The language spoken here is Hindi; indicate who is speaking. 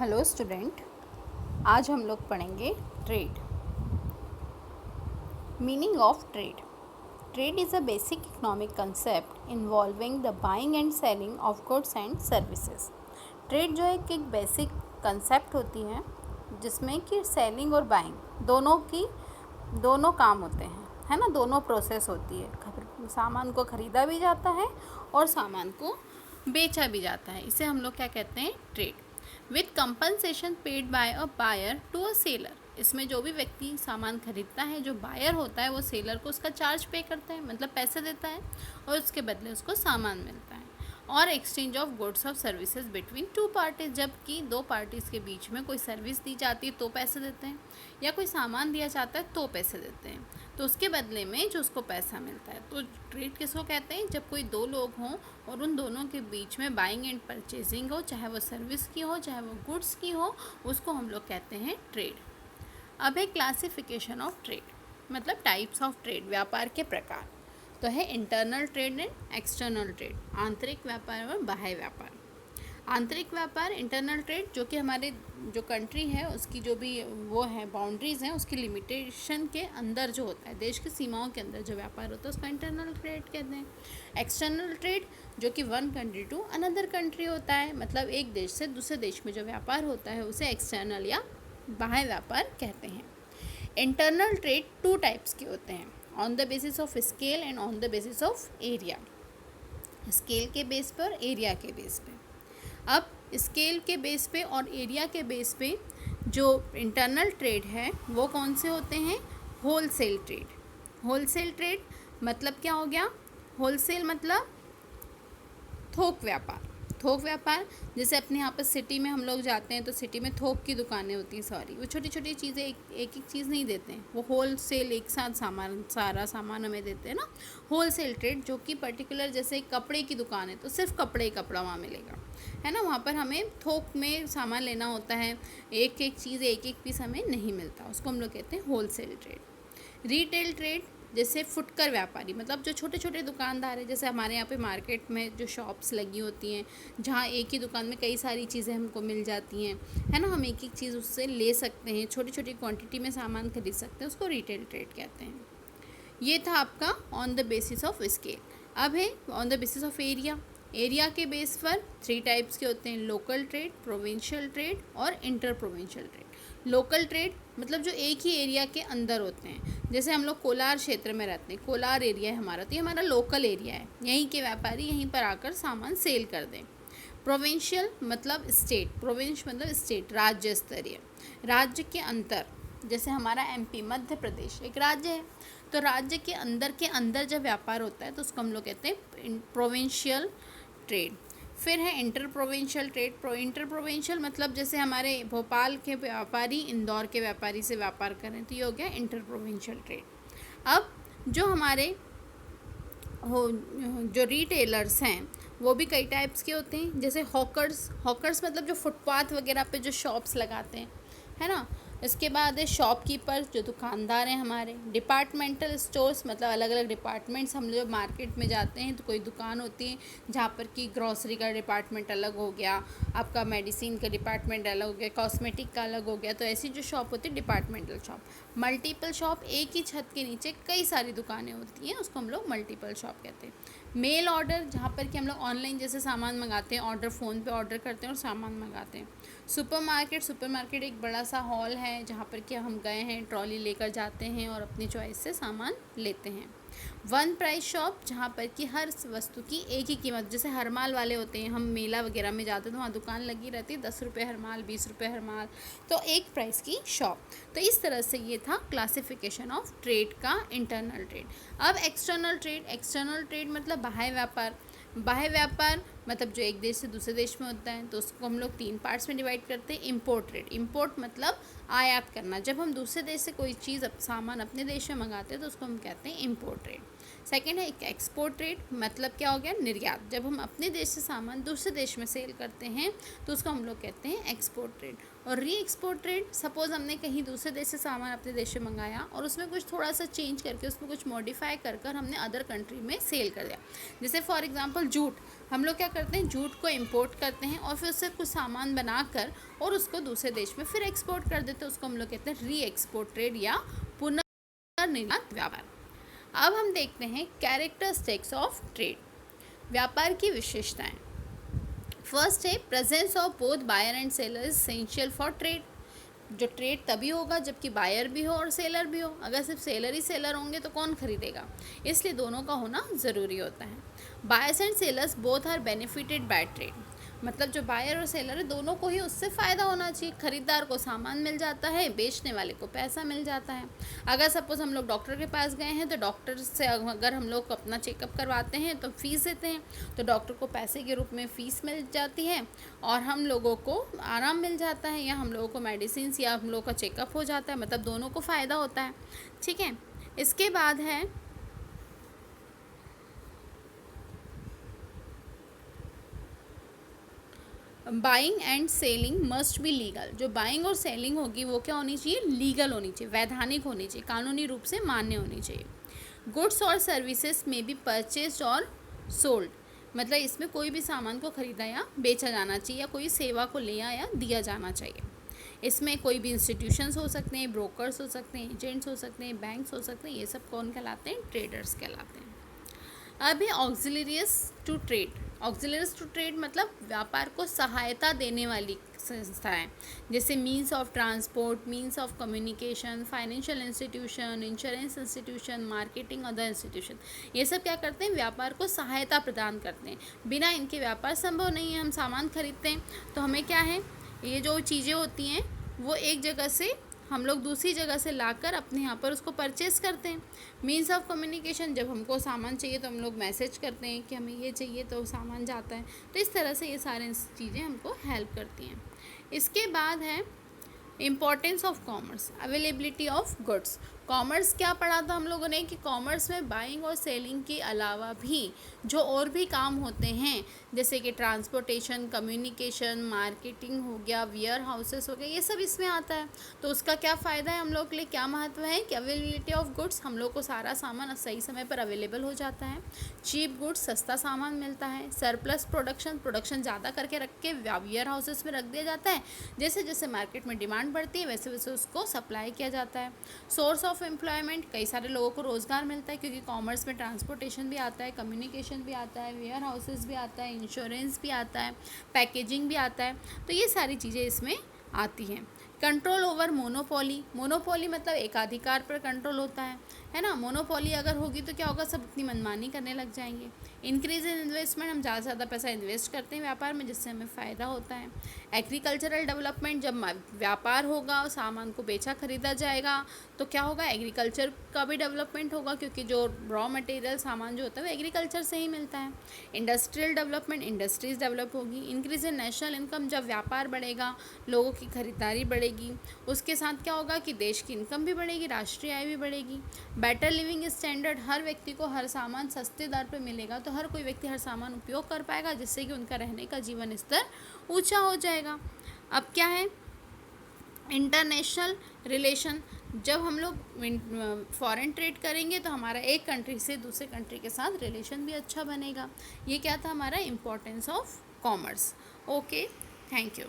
Speaker 1: हेलो स्टूडेंट, आज हम लोग पढ़ेंगे trade. Meaning of trade. Trade is a basic economic concept involving the buying and selling of goods and services. Trade जो एक बेसिक कंसेप्ट होती है जिसमें कि सेलिंग और बाइंग दोनों काम होते हैं, है ना। दोनों प्रोसेस होती है। सामान को ख़रीदा भी जाता है और सामान को बेचा भी जाता है। इसे हम लोग क्या कहते हैं? Trade. With compensation paid by a buyer to a seller. इसमें जो भी व्यक्ति सामान खरीदता है, जो बायर होता है, वो सेलर को उसका चार्ज पे करता है, मतलब पैसे देता है, और उसके बदले उसको सामान मिलता है। और exchange of goods of services between two parties. जबकि दो पार्टीज़ के बीच में कोई सर्विस दी जाती है तो पैसे देते हैं, या कोई सामान दिया जाता है तो पैसे देते हैं, तो उसके बदले में जो उसको पैसा मिलता है। तो ट्रेड किसको कहते हैं? जब कोई दो लोग हों और उन दोनों के बीच में बाइंग एंड परचेजिंग हो, चाहे वो सर्विस की हो चाहे वो गुड्स की हो, उसको हम लोग कहते हैं ट्रेड। अब है क्लासिफिकेशन ऑफ ट्रेड, मतलब टाइप्स ऑफ ट्रेड, व्यापार के प्रकार। तो है internal trade and external trade, आंतरिक व्यापार और बाह्य व्यापार। आंतरिक व्यापार, इंटरनल ट्रेड, जो कि हमारे जो कंट्री है उसकी जो भी वो है बाउंड्रीज़ हैं, उसकी लिमिटेशन के अंदर जो होता है, देश की सीमाओं के अंदर जो व्यापार होता है उसका इंटरनल ट्रेड कहते हैं। एक्सटर्नल ट्रेड जो कि one country to another country होता है, मतलब एक देश से दूसरे देश में जो व्यापार होता है उसे एक्सटर्नल या बाह्य व्यापार कहते हैं। इंटरनल ट्रेड टू टाइप्स के होते हैं, on the basis of scale and on the basis of area. Scale के बेस पर, एरिया के बेस पे। अब स्केल के बेस पे और एरिया के बेस पे जो इंटरनल ट्रेड है वो कौन से होते हैं? Wholesale trade. होलसेल ट्रेड मतलब क्या हो गया? होलसेल मतलब थोक व्यापार। थोक व्यापार जैसे अपने यहाँ पर सिटी में हम लोग जाते हैं तो सिटी में थोक की दुकानें होती हैं, सॉरी, वो छोटी छोटी चीज़ें एक चीज़ नहीं देते हैं, वो होलसेल एक साथ सारा सामान हमें देते हैं ना। होलसेल ट्रेड जो कि पर्टिकुलर, जैसे कपड़े की दुकान है तो सिर्फ कपड़ा वहाँ मिलेगा, है ना। वहाँ पर हमें थोक में सामान लेना होता है, एक एक चीज़ एक पीस हमें नहीं मिलता, उसको हम लोग कहते हैं होलसेल ट्रेड। रिटेल ट्रेड जैसे फुटकर व्यापारी, मतलब जो छोटे छोटे दुकानदार हैं, जैसे हमारे यहाँ पे मार्केट में जो शॉप्स लगी होती हैं जहाँ एक ही दुकान में कई सारी चीज़ें हमको मिल जाती हैं, है ना। हम एक एक चीज़ उससे ले सकते हैं, छोटी छोटी क्वांटिटी में सामान खरीद सकते हैं, उसको रिटेल ट्रेड कहते हैं। ये था आपका on the basis of scale. अब है on the basis of area. Area के बेस पर थ्री टाइप्स के होते हैं, लोकल ट्रेड, प्रोविंशियल ट्रेड और inter provincial trade. Local trade मतलब जो एक ही एरिया के अंदर होते हैं, जैसे हम लोग कोलार क्षेत्र में रहते हैं, कोलार एरिया है हमारा, तो ये हमारा लोकल एरिया है, यहीं के व्यापारी यहीं पर आकर सामान सेल कर दें। प्रोविंशियल मतलब स्टेट, प्रोविंस मतलब स्टेट, राज्य स्तरीय, राज्य के अंतर, जैसे हमारा एमपी मध्य प्रदेश एक राज्य है, तो राज्य के अंदर जब व्यापार होता है तो उसको हम लोग कहते हैं प्रोविंशियल ट्रेड। फिर है inter provincial trade. Inter provincial मतलब जैसे हमारे भोपाल के व्यापारी इंदौर के व्यापारी से व्यापार करें, तो ये हो गया इंटर प्रोविंशियल ट्रेड। अब जो हमारे जो रिटेलर्स हैं वो भी कई टाइप्स के होते हैं, जैसे हॉकर्स मतलब जो फुटपाथ वगैरह पे जो शॉप्स लगाते हैं, है ना। इसके बाद है शॉपकीपर, जो दुकानदार हैं हमारे। डिपार्टमेंटल स्टोर्स मतलब अलग अलग डिपार्टमेंट्स, हम लोग मार्केट में जाते हैं तो कोई दुकान होती है जहाँ पर कि ग्रॉसरी का डिपार्टमेंट अलग हो गया, आपका मेडिसिन का डिपार्टमेंट अलग हो गया, कॉस्मेटिक का अलग हो गया, तो ऐसी जो शॉप होती है डिपार्टमेंटल शॉप। मल्टीपल शॉप, एक ही छत के नीचे कई सारी दुकानें होती हैं, उसको हम लोग मल्टीपल शॉप कहते हैं। मेल ऑर्डर, जहाँ पर कि हम लोग ऑनलाइन जैसे सामान मंगाते हैं, ऑर्डर फ़ोन पे ऑर्डर करते हैं और सामान मंगाते हैं। सुपरमार्केट एक बड़ा सा हॉल है जहाँ पर कि हम गए हैं, ट्रॉली लेकर जाते हैं और अपनी चॉइस से सामान लेते हैं। वन प्राइस शॉप, जहाँ पर कि हर वस्तु की एक ही कीमत, जैसे हर माल वाले होते हैं, हम मेला वगैरह में जाते हैं तो वहाँ दुकान लगी रहती है, 10 रुपये हर माल, 20 रुपये हर माल, तो एक प्राइस की शॉप। तो इस तरह से ये था क्लासिफिकेशन ऑफ ट्रेड का, इंटरनल ट्रेड। अब एक्सटर्नल ट्रेड मतलब बाह्य व्यापार। बाह्य व्यापार मतलब जो एक देश से दूसरे देश में होता है, तो उसको हम लोग 3 पार्ट्स में डिवाइड करते हैं। इम्पोर्ट ट्रेड, इम्पोर्ट मतलब आयात करना, जब हम दूसरे देश से कोई चीज़ सामान अपने देश में मंगाते हैं तो उसको हम कहते हैं इम्पोर्ट ट्रेड। सेकेंड है एक्सपोर्ट ट्रेड, मतलब क्या हो गया, निर्यात। जब हम अपने देश से सामान दूसरे देश में सेल करते हैं तो उसको हम लोग कहते हैं एक्सपोर्ट ट्रेड। और री एक्सपोर्ट ट्रेड, सपोज हमने कहीं दूसरे देश से सामान अपने देश में मंगाया और उसमें कुछ थोड़ा सा चेंज करके उसमें कुछ मॉडिफाई कर हमने अदर कंट्री में सेल कर दिया। जैसे फॉर एग्जांपल जूट, हम लोग क्या करते हैं, जूट को इंपोर्ट करते हैं और फिर उससे कुछ सामान बनाकर और उसको दूसरे देश में फिर एक्सपोर्ट कर देते हैं, उसको हम लोग कहते हैं री एक्सपोर्ट ट्रेड या पुनर्निर्यात व्यापार। अब हम देखते हैं कैरेक्टरिस्टिक्स ऑफ ट्रेड, व्यापार की विशेषताएं। फर्स्ट है presence of both buyer and seller is essential for trade. जो ट्रेड तभी होगा जबकि बायर भी हो और सेलर भी हो, अगर सिर्फ सेलर ही सेलर होंगे तो कौन खरीदेगा, इसलिए दोनों का होना ज़रूरी होता है। Buyers and sellers both are benefited by trade, मतलब जो बायर और सेलर है दोनों को ही उससे फ़ायदा होना चाहिए। खरीदार को सामान मिल जाता है, बेचने वाले को पैसा मिल जाता है। अगर सपोज़ हम लोग डॉक्टर के पास गए हैं तो डॉक्टर से अगर हम लोग अपना चेकअप करवाते हैं तो फीस देते हैं, तो डॉक्टर को पैसे के रूप में फ़ीस मिल जाती है और हम लोगों को आराम मिल जाता है, या हम लोगों को मेडिसिन या हम लोग का चेकअप हो जाता है, मतलब दोनों को फ़ायदा होता है। ठीक है, इसके बाद है buying and selling must be legal. जो बाइंग और सेलिंग होगी वो क्या होनी चाहिए, लीगल होनी चाहिए, वैधानिक होनी चाहिए, कानूनी रूप से मान्य होनी चाहिए। गुड्स और सर्विसेज में बी परचेस्ड और सोल्ड, मतलब इसमें कोई भी सामान को खरीदा या बेचा जाना चाहिए या कोई सेवा को लिया या दिया जाना चाहिए। इसमें कोई भी इंस्टीट्यूशंस हो सकते हैं, ब्रोकर्स हो सकते हैं, एजेंट्स हो सकते हैं, बैंक्स हो सकते हैं, ये सब कौन कहलाते हैं, ट्रेडर्स कहलाते हैं। अब है auxiliaries to trade. Auxiliaries to trade मतलब व्यापार को सहायता देने वाली संस्थाएं, जैसे means of transport, means of communication, financial institution, insurance institution, marketing, other institution. ये सब क्या करते हैं, व्यापार को सहायता प्रदान करते हैं। बिना इनके व्यापार संभव नहीं है। हम सामान खरीदते हैं तो हमें क्या है, ये जो चीज़ें होती हैं वो एक जगह से हम लोग दूसरी जगह से लाकर अपने यहाँ पर उसको परचेस करते हैं। मीन्स ऑफ कम्युनिकेशन, जब हमको सामान चाहिए तो हम लोग मैसेज करते हैं कि हमें ये चाहिए तो सामान जाता है। तो इस तरह से ये सारी चीज़ें हमको हेल्प करती हैं। इसके बाद है importance of commerce, availability of goods. Commerce क्या पढ़ा था हम लोगों ने कि कॉमर्स में बाइंग और सेलिंग के अलावा भी जो और भी काम होते हैं, जैसे कि ट्रांसपोर्टेशन, कम्युनिकेशन, मार्केटिंग हो गया, वेयर हाउसेस हो गया, ये सब इसमें आता है। तो उसका क्या फ़ायदा है हम लोग के लिए, क्या महत्व है कि अवेलेबिलिटी ऑफ गुड्स, हम लोग को सारा सामान सही समय पर अवेलेबल हो जाता है। चीप गुड्स, सस्ता सामान मिलता है। सरप्लस प्रोडक्शन, प्रोडक्शन ज़्यादा करके रख के वेयर हाउसेस में रख दिया जाता है, जैसे जैसे मार्केट में डिमांड बढ़ती है वैसे वैसे उसको सप्लाई किया जाता है। सोर्स ऑफ एम्प्लॉयमेंट, कई सारे लोगों को रोज़गार मिलता है, क्योंकि कॉमर्स में ट्रांसपोर्टेशन भी आता है, कम्युनिकेशन भी आता है, वेयर हाउसेस भी आता है, इंश्योरेंस भी आता है, पैकेजिंग भी आता है। तो ये सारी चीज़ें इसमें आती हैं। कंट्रोल ओवर मोनोपोली, मोनोपोली मतलब एकाधिकार पर कंट्रोल होता है ना। मोनोपोली अगर होगी तो क्या होगा, सब अपनी मनमानी करने लग जाएंगे। इंक्रीज इन इन्वेस्टमेंट, हम ज़्यादा से ज़्यादा पैसा इन्वेस्ट करते हैं व्यापार में, जिससे हमें फ़ायदा होता है। एग्रीकल्चरल डेवलपमेंट, जब व्यापार होगा, सामान को बेचा खरीदा जाएगा तो क्या होगा, एग्रीकल्चर का भी डेवलपमेंट होगा, क्योंकि जो रॉ मटेरियल सामान जो होता है वो एग्रीकल्चर से ही मिलता है। इंडस्ट्रियल डेवलपमेंट, इंडस्ट्रीज डेवलप होगी। इंक्रीज इन नेशनल इनकम, जब व्यापार बढ़ेगा, लोगों की खरीदारी बढ़ेगी, उसके साथ क्या होगा कि देश की इनकम भी बढ़ेगी, राष्ट्रीय आय भी बढ़ेगी। बेटर लिविंग स्टैंडर्ड, हर व्यक्ति को हर सामान सस्ते दर पर मिलेगा तो हर कोई व्यक्ति हर सामान उपयोग कर पाएगा, जिससे कि उनका रहने का जीवन स्तर ऊंचा हो जाएगा। अब क्या है, इंटरनेशनल रिलेशन, जब हम लोग फॉरेन ट्रेड करेंगे तो हमारा एक कंट्री से दूसरे कंट्री के साथ रिलेशन भी अच्छा बनेगा। ये क्या था हमारा importance of commerce. Okay, thank you.